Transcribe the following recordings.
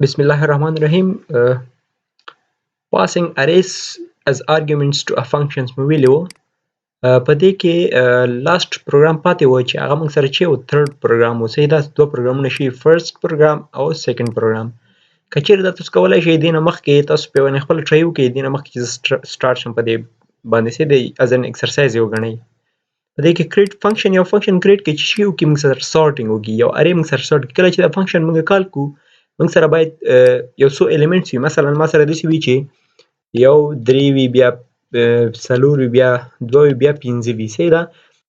بسم الله الرحمن الرحیم. passing arrays as arguments to a functions مو ویلي وو. په دې کې لاست پروګرام پاتې و چې هغه موږ سره چې و تھرد پروګرام و. صحیح، دا دوه پروګرامونه شي، فرست پروګرام او سیکنډ پروګرام. که چیرې دا تاسو کولی شئ دې نه مخکې تاسو په یوه خپله ټرای وکړئ، دې نه مخکې چې زه سټارټ شم په دې باندې چې د از ان ایکسرسایز یې وګڼئ. په دې کې کریټ فنکشن یو فنکشن کریټ کوي چې شي وکړي موږ سره سارټینګ وکړي، یو ارې موږ سره سارټ کړي. کله چې دا فنکشن موږ کال کوو موږ سره باید یو څو الیمنټس وي. مثلا ما سره داسې وي چې یو درې وي، بیا څلور وي، بیا دوه وي، بیا پنځه وي. صحیح ده.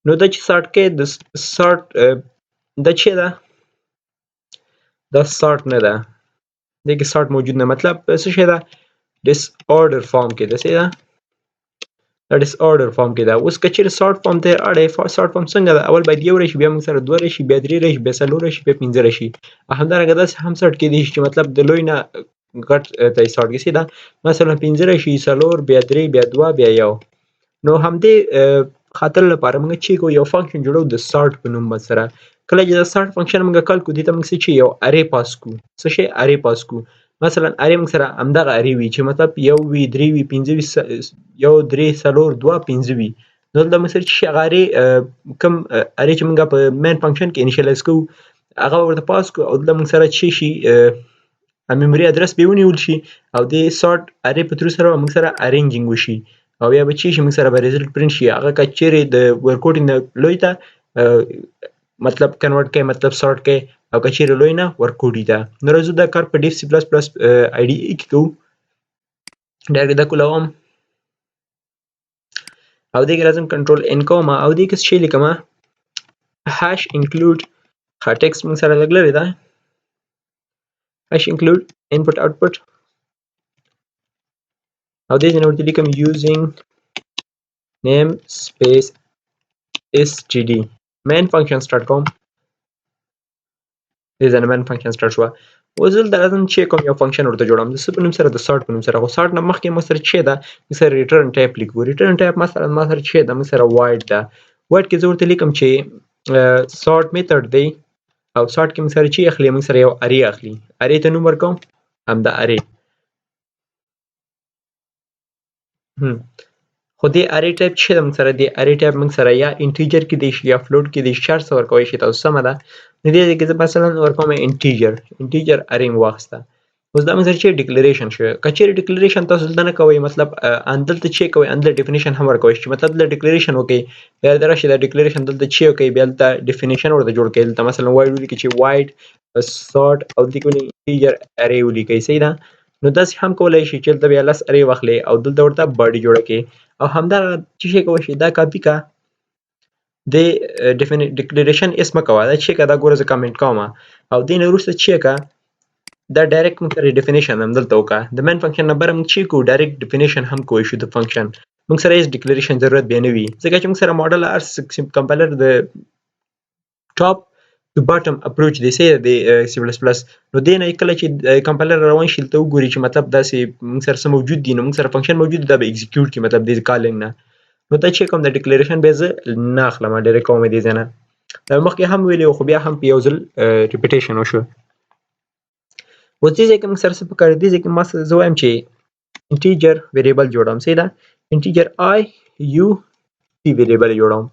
نو دا چې سارټ کوي د سارټ دا چې ده دا سارټ نه ده، دې کې سارټ موجود نه، مطلب څه شی ده؟ ډس آرډر فارم کې ده. صحیح ده، دا ډس آرډر فارم کې ده. اوس که چیرې سارټ فارم ته اړئ، سارټ فارم څنګه ده؟ اول باید یو راشي، بیا موږ سره دوه راشي، بیا درې راشي، بیا څلور راشي، بیا پنځه راشي. همدارنګه داسې هم سارټ کېدی شي چې مطلب د لوی نه غټ ته یې سارټ کړي. صحیح ده، مثلا پنځه راشي، څلور، بیا درې، بیا دوه، بیا یو. نو همدې خاطر لپاره موږ چې کوو یو فنکشن جوړو د سارټ په نوم سره. کله چې دا سارټ فنکشن موږ کال کوو دې ته موږ څه چې یو ارې پاس کوو. څه شی؟ ارې پاس کوو. مثلا ارې موږ سره همدغه ارې وي چې مطلب یو وي، درې وي، پنځه وي، یو، درې، څلور، دوه، پنځه وي. نو دلته موږ سره چې هغه ارې کوم ارې چې موږ په مین فنکشن کې انیشیلایز کوو هغه ورته پاس کوو، او دلته موږ سره چې شي میموري ادرس به ونیول شي، او د سارټ ارې په ترو سره موږ سره ارینجینګ وشي، او بیا به چې شي موږ سره به ریزلټ پرنټ شي. هغه که چیرې د ورکوټ نه لوی ته مطلب کنورټ کوي، مطلب سارټ کوي، او که چیرې لوی نه ورکوټي ته. نو راځو دا کار په ډیف سی پلس پلس آی ډي ای کې کوو. ډایرکټ دا کولاوم او دې کې لازم کنټرول ان کوم، او دې کې شی لیکم هاش انکلود ټیکسټ موږ سره لګ لري ده، هاش انکلود انپوټ آوټپوټ، او دې نه ورته لیکم یوزینګ نیم سپیس std مین فنکشن سٹارټ کوم. دې ځنه مین فنکشن سٹارټ شو. اوس دلته لازم چې کوم یو فنکشن ورته جوړم د څه په نوم سره؟ د سارټ په نوم سره. خو سارټ نه مخکې موږ سره چې ده موږ سره ریټرن ټایپ لیکو. ریټرن ټایپ مثلا ما سره چې ده موږ سره وایډ ده. وایډ کې زه ورته لیکم چې سارټ میتھډ دی، او سارټ کې موږ سره چې اخلي موږ سره یو ارې اخلي. ارې ته نوم ورکوم همدا ارې. خو دې ارې ټایپ چې ده موږ سره دې ارې ټایپ موږ سره یا انټیجر کې دی شي یا فلوټ کې دی شي، هر څه ورکوی شي تاسو. سمه ده. نو دې کې زه مثلا ورکوم انټیجر ارې مې واخیسته. اوس دا موږ سره چې ډیکلریشن شو. که چیرې ډیکلریشن تاسو دلته نه کوئ، مطلب دلته چې کوئ دلته ډیفینیشن هم ورکوی شي، مطلب دلته ډیکلریشن وکړئ، بیا دلته راشي دا ډیکلریشن دلته چې وکړئ، بیا دلته ډیفینیشن ورته جوړ کړئ. دلته مثلا وایډ ولیکئ چې وایډ سارټ، او دلته کې انټیجر ارې ولیکئ. صحیح ده. نو داسې هم کولی شي چې دلته بیا لس ارې واخلئ او دلته ورته باډي جوړه کړئ، او همدغه چې شی کولی شي دا کاپي کا د ډیکلریشن اسم کوه، دا چې که دا ګوره زه کمنټ کوم، او دې نه وروسته چې که دا ډایرکټ موږ سره ډیفینیشن هم دلته وکړه. د مین فنکشن نه بره موږ چې کوو ډایرکټ ډیفینیشن هم کوی شو د فنکشن. موږ سره هېڅ ډیکلریشن ضرورت بیا نه وي، ځکه چې موږ سره ماډل ار کمپایلر د ټاپ ټو باټم اپروچ دی. صحیح دی سی پلس پلس. نو دې نه کله چې کمپایلر روان شي دلته وګوري چې مطلب داسې موږ سره څه موجود دي، نو موږ سره فنکشن موجود دی، دا به ایکزیکیوټ کړي مطلب د کالینګ نه. نو دا چې کوم د ډیکلریشن بیا زه نه اخلم، ډایرکټ کوم دې ځای نه. دا مخکې هم ویلي وو، خو بیا هم په یو ځل ریپیټیشن وشو. اوس دې ځای کې موږ سره څه پکار دي؟ دې ځای کې ما زه وایم چې انټیجر ویریبل جوړوم. صحیح ده. انټیجر آی یو ټي ویریبل جوړوم.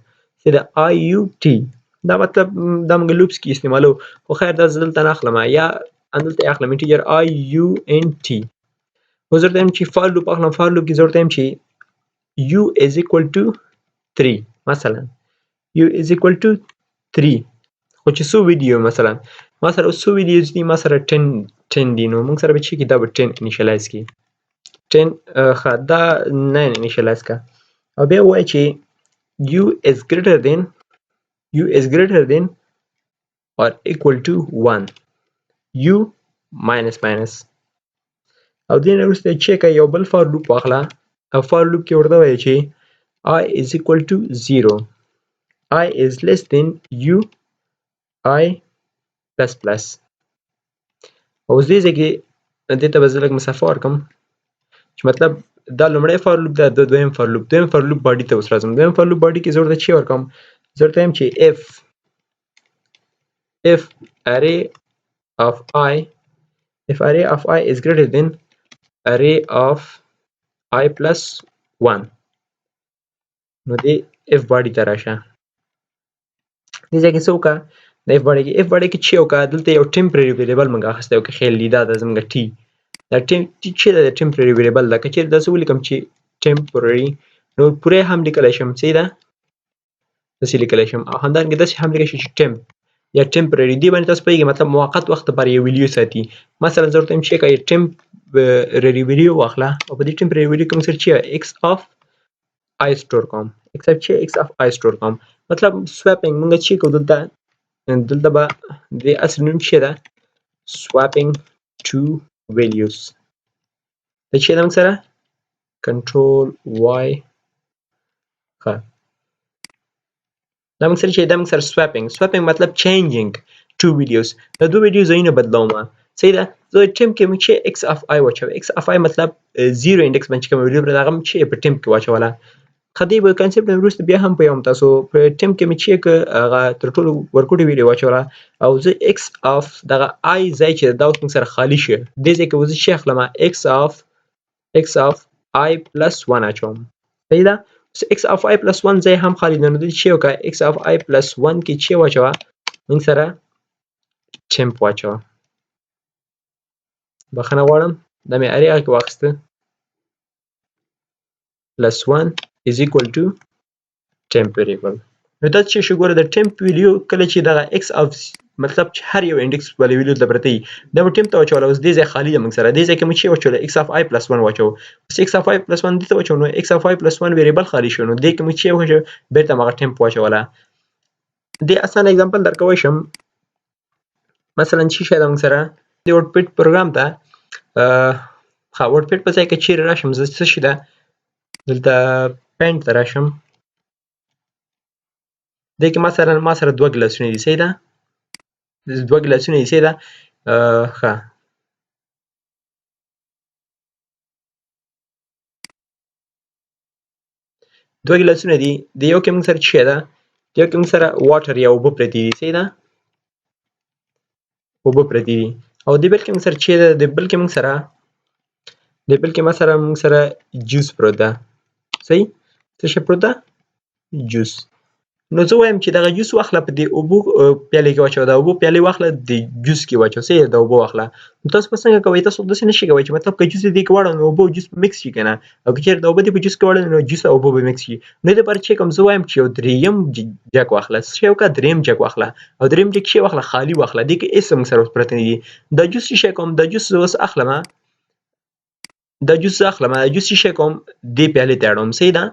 صحیح ده. آی یو ټي دا مطلب دا موږ لوپس کې استعمالو، خو خیر دا زه دلته نه اخلم، یا دلته یې اخلم انټیجر آی یو ان ټي. اوس درته وایم چې فار لوپ اخلم. فار لوپ کې زه ورته وایم چې u is equal to 3 مثلا u is equal to 3. خو چې څو ویډیو مثلا ما سره څو ویډیوز دي؟ ما سره 10 دي. نو موږ سره به چې کې دا به 10 انیشیلایز کړي. 10 ښه دا 9 انیشیلایز کړه، او بیا وایي چې u is greater than or equal to 1 u minus او دې نه وروسته چې که یو بل فار لوپ واخله، او فار لوپ کې ورته وایي چې I is equal to 0 I is less than u I plus plus. اوس دې ځای کې دې ته به زه لږ مسافه ورکړم چې مطلب دا لومړی فار لوپ ده، د دویم فار لوپ باډي ته اوس راځم. دویم فار لوپ باډي کې زه ورته چې ورکړم، زه ورته وایم چې if array of I if array of I is greater than array of I plus 1 نو دې if باډي ته راشه دې ځای کې څه وکړه د if باډي کې چې وکړه دلته یو ټمپرري ویریبل موږ اخیستی و که خیال دي دا ده زموږ ټي دا چې ده د ټمپرري ویریبل ده که چېرې داسې ولیکم چې ټمپرري نو پوره هم لیکلی شم صحیح ده داسې لیکلی شم او همدارنګه داسې هم لیکلی شم چې ټمپ یا ټمپرري دې باندې تاسو پوهېږئ مطلب موقت وخت لپاره یو ویلیو ساتي مثلا زه ورته وایم چې که ټمپرري ویلیو واخله او په دې ټمپرري ویلیو کې موږ سره چې ایکس اف آی سټور کوم ایکس اف آی سټور کوم مطلب سواپینګ موږ چې کوو دلته به د اصل نوم چې ده swapping two values دا چې ده موږ سره کنټرول وای ښه دا موږ سره چې دا موږ سره swapping مطلب changing two videos دا دوه ویډیو ځایونه بدلوم صحیح ده زه ټیم کې موږ چې ایکس اف آی واچوه ایکس اف آی مطلب زیرو انډکس باندې چې کومه ویډیو پرې هغه چې په ټیم کې واچوله خدای به کانسپټ وروسته بیا هم پیوم تاسو په ټیم کې مې چې هغه تر ټولو ورکوټي ویډیو واچوله او زه ایکس اف دغه آی ځای چې دا اوس موږ سره خالي شي دې ځای کې به زه چې اخلم ایکس اف آی پلس 1 اچوم صحیح ده ایکس اف آی پلس 1 ځای هم خالي ده نو دې چې وکړه ایکس اف آی پلس 1 کې چې واچوه موږ سره ټمپ واچوه بخښنه غواړم دا مې ارې هغه کې واخیسته plus 1 is equal to temp variable نو دا چې شو ګوره د ټمپ ویلیو کله چې دغه ایکس اف مطلب چې هر یو انډکس والے ویلیو ته پرته وي دا به ټمپ ته واچوله اوس دې ځای خالي ده موږ سره دې ځای کې موږ چې واچوله ایکس اف آی پلس 1 واچوو اوس ایکس اف آی پلس 1 دې ته واچوو نو ایکس اف آی پلس 1 ویریبل خالي شو نو دې کې موږ چې وکړو بېرته هماغه ټمپ واچوله دې اسانه اګزامپل درکوی شم مثلا چې شی ده موږ سره د ورډ پیډ پروګرام ته ښه ورډ پیډ په ځای کې چیرې راشم زه څه شي ده دلته پینټ ته راشم دې کې مثلا ما سره دوه ګلاسونه دي صحیح ده دوه ګلاسونه دي صحیح ده ښه دوه ګلاسونه دي د یو کې موږ سره څه ده د یو کې موږ سره واټر یا اوبه پرتې دي صحیح ده اوبه پرتې دي او د بل کې موږ سره څه ده د بل کې موږ سره جوس پروت ده صحیح څه شی پروت ده جوس نو زه وایم چې دغه جوس واخله په دې اوبو پیالې کې واچوه د اوبو پیالې واخله د جوس کې واچوه صحیح د اوبو واخله نو تاسو به څنګه کوئ تاسو داسې نشئ کوئ چې مطلب که جوس دې کې واړوه نو اوبه او جوس مکس شي که نه او که چېرې د اوبه دې په جوس کې واړوه نو جوس او اوبه به مکس شي نو دې لپاره چې کوم زه وایم چې یو درېیم جګ واخله څه شی وکړه درېیم جګ واخله او درېیم جګ شی واخله خالي واخله دې کې هېڅ موږ سره اوس پرته نه دي دا جوس څه شی کوم دا جوس زه اوس اخلم دا جوس زه اخلم دا جوس څه شی کوم دې پیالې ته اړوم صحیح ده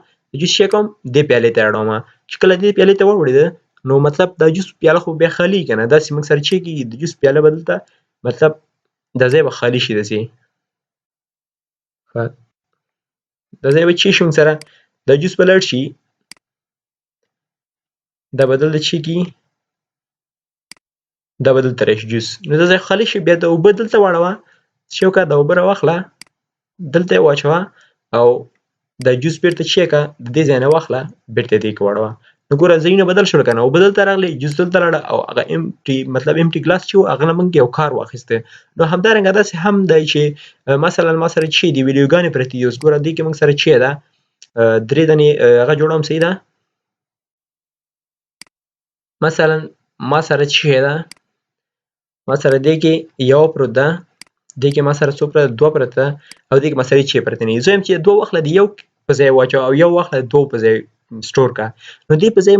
جوس شی کوم دې پیالې ته اړوم چې کله دې پیالې ته واوړېده نو مطلب دا جوس پیاله خو بیا خالي که نه داسې موږ سره چې کېږي د جوس پیاله به دلته مطلب دا ځای به خالي شي داسې دا ځای به چې شي موږ سره دا جوس به لاړ شي دا به دلته چې کېږي دا به دلته راشي جوس نو دا ځای خالي شي بیا د اوبه دلته واړوه چې وکړه د اوبه راواخله دلته یې واچوه او دا جوس بیرته چې که د دې ځای نه واخله بیرته دې کې واړوه نو ګوره ځایونه بدل شول که نه اوبه دلته راغلې جوس دلته لاړه او هغه مطلب امټي ګلاس چې و هغه نه موږ یو کار واخیستی نو همدارنګه داسې هم دی چې مثلا ما سره چې دي ویډیوګانې پرتې دي اوس ګوره دې کې موږ سره چې ده درې دانې هغه جوړوم صحیح ده مثلا ما سره چې ده ما سره دې کې یو پروت ده دې کې ما سره څو پرته دوه پرته او دې کې ما سره چې پرته نه زه یم چې دوه واخله د یو په ځای واچوه او یو واخله د دوه په ځای سټور کا نو دې په ځای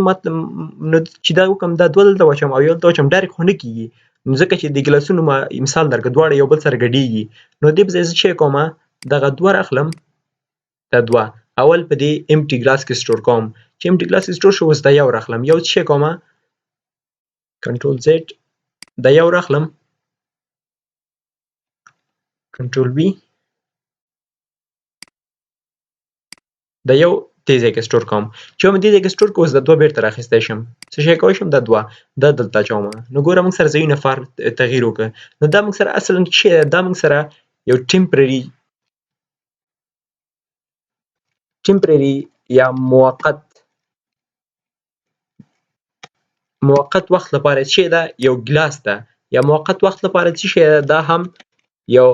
نو چې دا وکړم دا دوه دلته واچوم او یو دلته واچوم ډایرکټ خو نه کېږي نو ځکه چې د ګلاسونو ما مثال درکړه دواړه یو بل سره ګډېږي نو دې په ځای زه چې کوم دغه دوه راخلم دا دوه اول په دې امټي ګلاس کې سټور کوم چې امټي ګلاس کې سټور شو اوس دا یو راخلم یو چې کوم کنټرول زیډ دا یو راخلم کنټرول بی دا یو دې ځای کې سټور کوم چې هم دې ځای کې سټور کوم اوس دا دوه بیرته راخیستی شم څه شی کولی شم دا دوه دا دلته اچوم نو ګوره موږ سره ځایونه تغییر وکړه نو دا موږ سره اصلا چې دا موږ سره یو ټمپرري یا موقت وخت لپاره چې دا یو ګلاس ده یا موقت وخت لپاره چې شی ده دا هم یو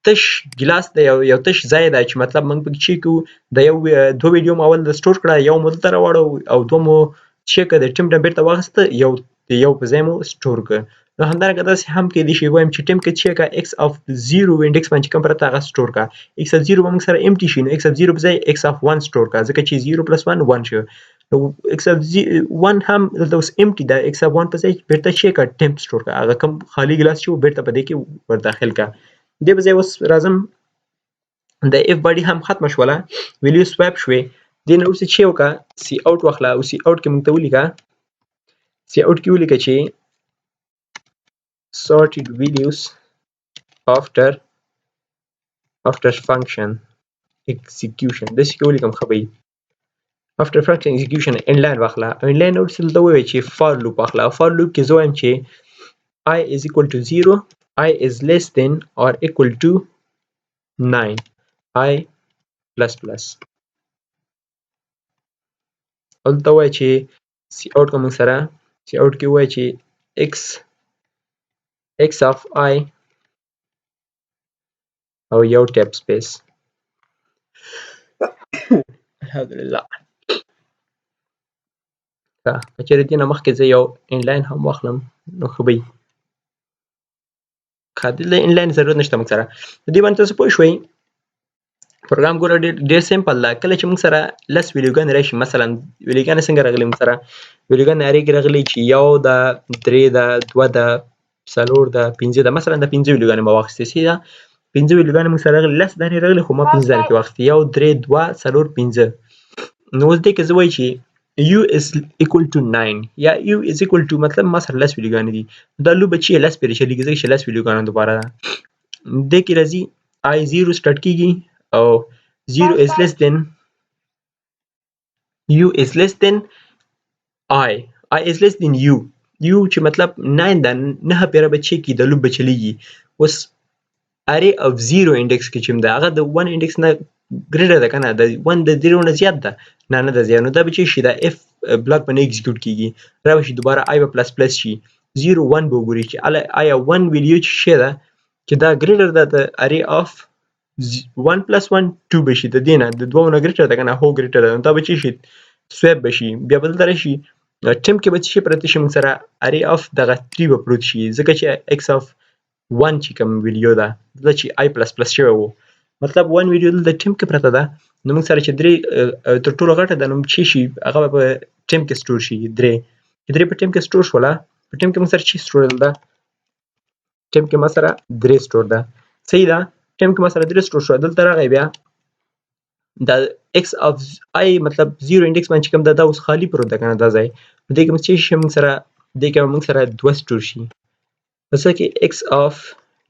تش ګلاس دی، یو تش ځای دی چې مطلب موږ پکې چې کوو د یو دوه ویډیو مو اول د سټور کړه، یو مو دلته راوړو او دوه مو چې که د ټیم نه بیرته واخیسته، یو په ځای مو سټور کړه. نو همدارنګه داسې هم کیدای شي وایم چې ټیم کې چې که ایکس اف 0 انډیکس باندې کوم پرته هغه سټور کړه، ایکس اف 0 به موږ سره امټي شي، نو ایکس اف 0 په ځای ایکس اف 1 سټور کړه، ځکه چې 0 پلس 1 1 شو. نو ایکس اف 1 هم دلته اوس امټي ده، ایکس اف 1 په ځای بیرته چې که ټیم سټور کړه، هغه کوم خالی ګلاس چې و بیرته په دې کې ور داخل کړه. دې په ځای اوس راځم د اف باډي هم ختمه شوله، ویلیو سویپ شوې. دې نه وروسته چې وکړه سی اوټ واخله او سی اوټ کې موږ ته ولیکه، سی اوټ کې ولیکه چې sorted values after function execution. داسې کې ولیکم ښه به وي. after function execution inline واخله او inline نه وروسته دلته ووایه چې for loop واخله او for loop کې زه وایم چې I is equal to 0, I is less than or equal to 9, I plus plus. دلته وایه چې سی اوټ که موږ سره سی اوټ کې وایه چې x of I او یو ټیپ سپیس. الحمدلله. که چېرې دې نه مخکې زه یو انلاین هم واخلم نو ښه به وي. دلته انلاین ضرورت نشته موږ سره. په دې باندې تاسو پوه شوئ. پروګرام ګوره ډېر سمپل ده. کله چې موږ سره لس ویډیوګانې راشي، مثلا ویډیوګانې څنګه راغلي موږ سره ویډیوګانې هرې کې راغلي چې یو ده، درې ده، دوه ده، څلور ده، پنځه ده. مثلا د پنځه ویډیوګانې ما واخیستې سي ده پنځه ویډیوګانې موږ سره راغلي، لس دانې راغلي خو ما پنځه دانې پرې واخیستې، یو، درې، دوه، څلور، پنځه. نو اوس دې کې زه وایي چې u is equal to 9 یا u is equal to مطلب ما سره لس ویډیوګانې دي، دا لوبه چې لس پرې چلېږي ځکه چې لس ویډیوګانې دوباره ده. دې کې راځي i 0 سټارټ کېږي او 0 is less than u is less than I is less than u چې مطلب 9 ده، 9 پیره به چې کې د لوب به چلیږي. اوس array of 0 انډیکس کې چې ده هغه د 1 انډیکس نه ګریډر ده که نه، د 1 د 0 نه زیات ده، نه ده زیات. نو دا به چې شي دا اف بلاک به نه ایکزیکیوټ کېږي، را به شي دوباره آی به پلس پلس شي، 0 1 به وګوري چې آیا 1 ویلیو چې شی ده چې دا ګریډر ده د array of 1 plus 1 2 به شي، د دې نه د دوو نه ګریټر ده که نه، هو ګریټر ده. نو دا به چې شي سویپ به شي. بیا به دلته راشي ټیم کې به څه شي پرته شي موږ سره array of دغه 3 به پروت شي، ځکه چې x of 1 چې کوم ویډیو ده دلته چې آی پلس پلس شوی و، مطلب 1 ویډیو دلته ټیم کې پرته ده. نو موږ سره چې درې تر ټولو غټه ده، نو چې شي هغه به په ټیم کې سټور شي. درې چې درې په ټیم کې سټور شوله، په ټیم کې موږ سره چې سټور ده، ټیم کې ما سره درې سټور ده. صحیح ده، ټیم کې ما سره درې سټور شو. دلته راغی بیا د x of I مطلب 0 انډیکس باندې کوم ده دا اوس خالی پروت ده که نه دا ځای، نو دې کې موږ چې شي موږ سره دې کې موږ سره دوه سټور شي، ځکه کې x of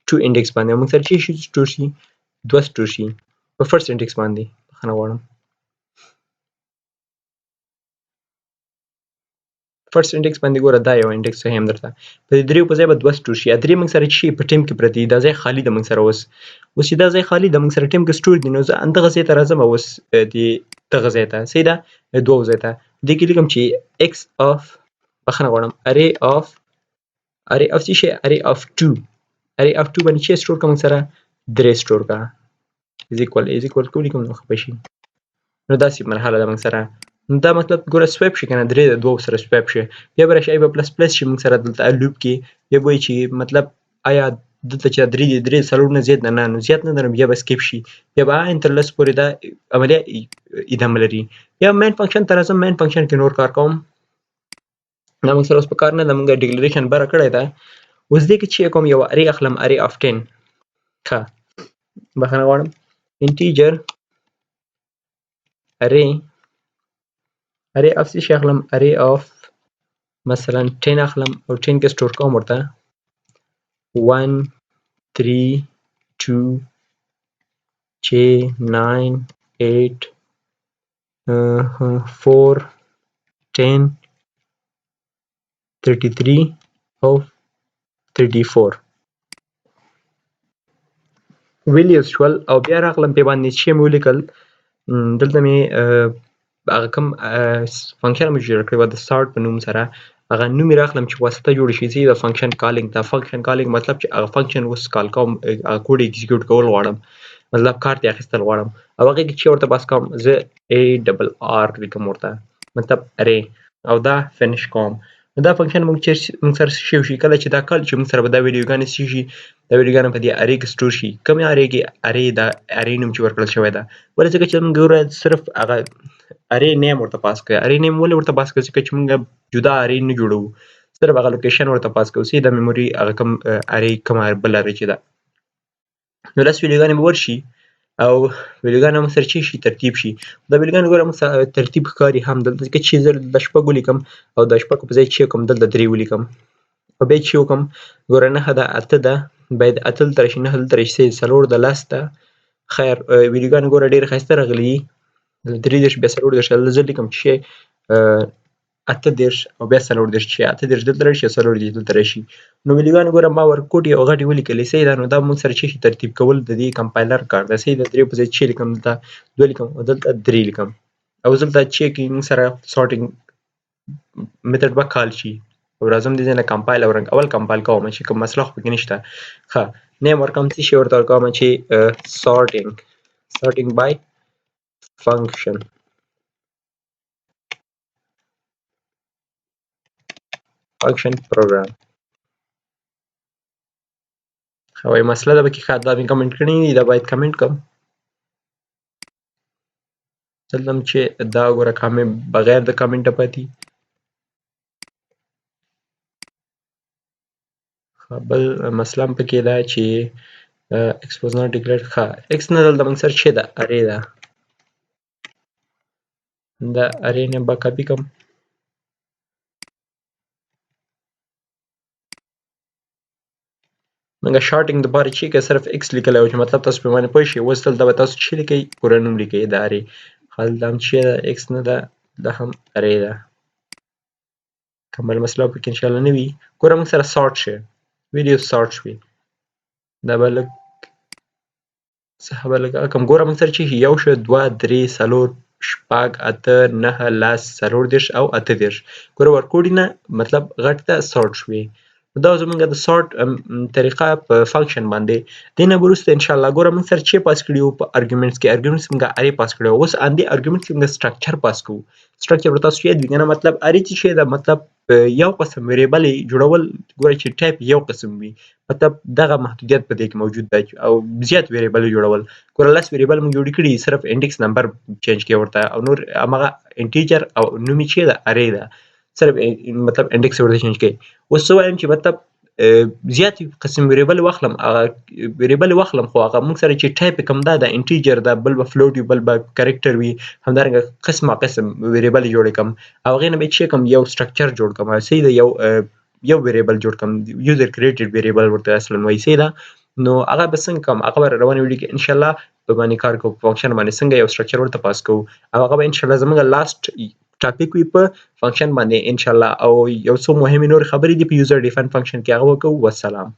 2 انډیکس باندې موږ سره چې شي سټور شي دوه سټور شي په فرست انډیکس باندې. بخښنه غواړم، فرست انډیکس باندې ګوره دا یو انډیکس هم درته په دې دریو په ځای به دوه سټور شي. درې موږ سره چې په ټیم کې پرتې دي، دا ځای خالي ده موږ سره. اوس چې دا ځای خالي ده موږ سره ټیم کې سټور دي، نو زه همدغه ځای ته راځم اوس دغه ځای ته، صحیح ده، دوو ځای ته. دې کې لیکم چې x of بخښنه غواړم array of څه شی array of 2 باندې چې سټور کړه موږ سره درې سټور کړه از ایکوال کو لیکم نو ښه به شي. نو داسې مرحله ده موږ سره. نو دا مطلب ګوره سویپ شي که نه، درې د دوو سره سویپ شي. بیا به راشي آی به پلس پلس شي موږ سره دلته لوپ کې، بیا به وایي چې مطلب آیا دلته چې درې دي درې څلور نه زیات ده، نه نو زیات نه ده، نو بیا به سکیپ شي، بیا به ان تر لس پورې دا عملیه ادامه لري. یا مین فنکشن ته راځم، مین فنکشن کې نور کار کوم، دا موږ سره اوس په کار نه ده، موږ ډیکلریشن بره کړی ده. اوس دې کې چې کوم یو ارې اخلم، ارې اف 10 ښه بخښنه غواړم انټیجر array of څه شي اخلم، array of مثلا 10 اخلم او 10 کې سټور کوم ورته 1 3 2 9 8 4 10 33 او 34 ویلیوز شول. او بیا راغلم پې باندې چې مې ولیکل، دلته مې هغه کوم فنکشن مې جوړ کړی و د سارت په نوم سره هغه نوم یې راخلم چې واسطه جوړ شي زه د فنکشن کالینګ ته فنکشن کالینګ مطلب چې هغه فنکشن اوس کال کوم هغه کوډ ایکزیکیوټ کول غواړم مطلب کار ترې اخیستل غواړم او هغې کې چې ورته بس کوم زه ARR لیکم ورته مطلب ارې او دا فنش کوم نو دا فنکشن موږ سره څه شی وشي کله چې دا کال چې موږ سره به دا ویډیوګانې څه شي دا ویډیوګانې په دې ارې کې سټور شي کومې ارې کې ارې دا ارې نوم چې ورکړل شوی ده ولې ځکه چې موږ ګوره صرف هغه ارې نیم ورته پاس کوي ارې نیم ولې ورته پاس کوي ځکه چې موږ جدا ارې نه جوړوو صرف هغه لوکیشن ورته پاس کوو چې د میموري هغه کوم ارې کومه بل ارې چې ده نو داسې ویډیوګانې به ورشي او ویډیوګانې موږ سره چې شي ترتیب شي دا ویډیوګانې ګوره موږ سره ترتیب ښکاري هم دلته ځکه چې زه د شپږ ولیکم او د شپږو په ځای چې کوم دلته درې ولیکم او بیا چې وکړم ګوره نهه ده اته ده باید اته دلته راشي نهه دلته راشي څلور ده لس ده خیر ویډیوګانې ګوره ډېرې ښایسته راغلي دي درې دېرش بیا څلور دېرش زه لیکم چې اته دېرش او بیا څلور دېرش چې اته دېرش دلته راشي او څلور دېرش دلته راشي نو ویډیوګانې ګوره ما ورکوټې او غټې ولیکلې صحیح ده نو دا موږ سره چې شي ترتیب کول د دې کمپایلر کار ده صحیح ده درې په ځای چې لیکم دلته دوه لیکم او دلته درې لیکم او دلته چې کې موږ سره سارټینګ میتھډ به کال شي او راځم دې ځای نه کمپایل او رنګ اول کمپایل کوم چې کوم مسله خو پکې نشته ښه نیم ورکوم څه شی ورته ورکوم چې سارټینګ بای فنکشن پروګرام خو یې مسله ده پکې ښه دا مې کمنټ کړي دي دا باید کمنټ کړم دلته چې دا ګوره کامنټ بغیر د کمنټه پاتې بل مسله هم پکې ده چې x was not declared ښه x نه دلته موږ سره چې ده ارې ده دا ارې نه به کاپي کړم موږ شارټینګ دپاره چې که صرف x لیکلی و چې مطلب تاسو پرې باندې پوه شئ اوس دلته به تاسو چې لیکئ پوره نوم لیکئ د ارې هلته هم چې ده x نه ده دا هم ارې ده کوم بل مسله پکې انشاءالله نه وي ګوره موږ سره سارټ شي ویډیو سارټ شوي دا به لږ څه به لږ کم ګوره موږ سره چې یو شو دوه درې څلور شپږ اته نهه لس څلور دېرش او اته دېرش ګوره ورکوډي نه مطلب غټ ته سارټ شوي دا زموږ د سارټ طریقه په فنکشن باندې دې نه وروسته انشاءالله ګوره موږ سره چې پاس کړي وو په ارګومنټس کې ارګومنټس موږ ارې پاس کړی اوس اندې ارګومنټس کې موږ سټرکچر پاس کوو سټرکچر به تاسو یاد وي که نه مطلب ارې چې شی ده مطلب یو قسم ویریبل جوړول ګوره چې ټایپ یو قسم وي مطلب دغه محدودیت په دې کې موجود ده او زیات ویریبل جوړول ګوره لس ویریبل موږ جوړ کړي صرف انډکس نمبر چینج کړي ورته او نور همغه انټیجر او نوم یې چې ده ارې ده صرف مطلب انډکس ورته چینج کړي اوس زه وایم چې مطلب زیات قسم ویریبل واخلم هغه ویریبل واخلم خو هغه موږ سره چې ټایپ کوم ده د انټیجر ده بل به فلوټ وي بل به کرکټر وي همدارنګه قسم ویریبل جوړ کړم او هغې نه به چې کوم یو سټرکچر جوړ کړم صحیح ده یو ویریبل جوړ کړم یوزر کریټډ ویریبل ورته اصلا وایي صحیح ده نو هغه به څنګه کوم هغه به روانې ویډیو کې انشاءالله په باندې کار کوو فنکشن باندې څنګه یو سټرکچر ورته پاس کوو او هغه به انشاءالله زموږ لاست ټاپک وي په فنکشن باندې انشاءالله او یو څو مهمې نور خبرې دي په یوزر ډیفاین فنکشن کې هغه وکړو والسلام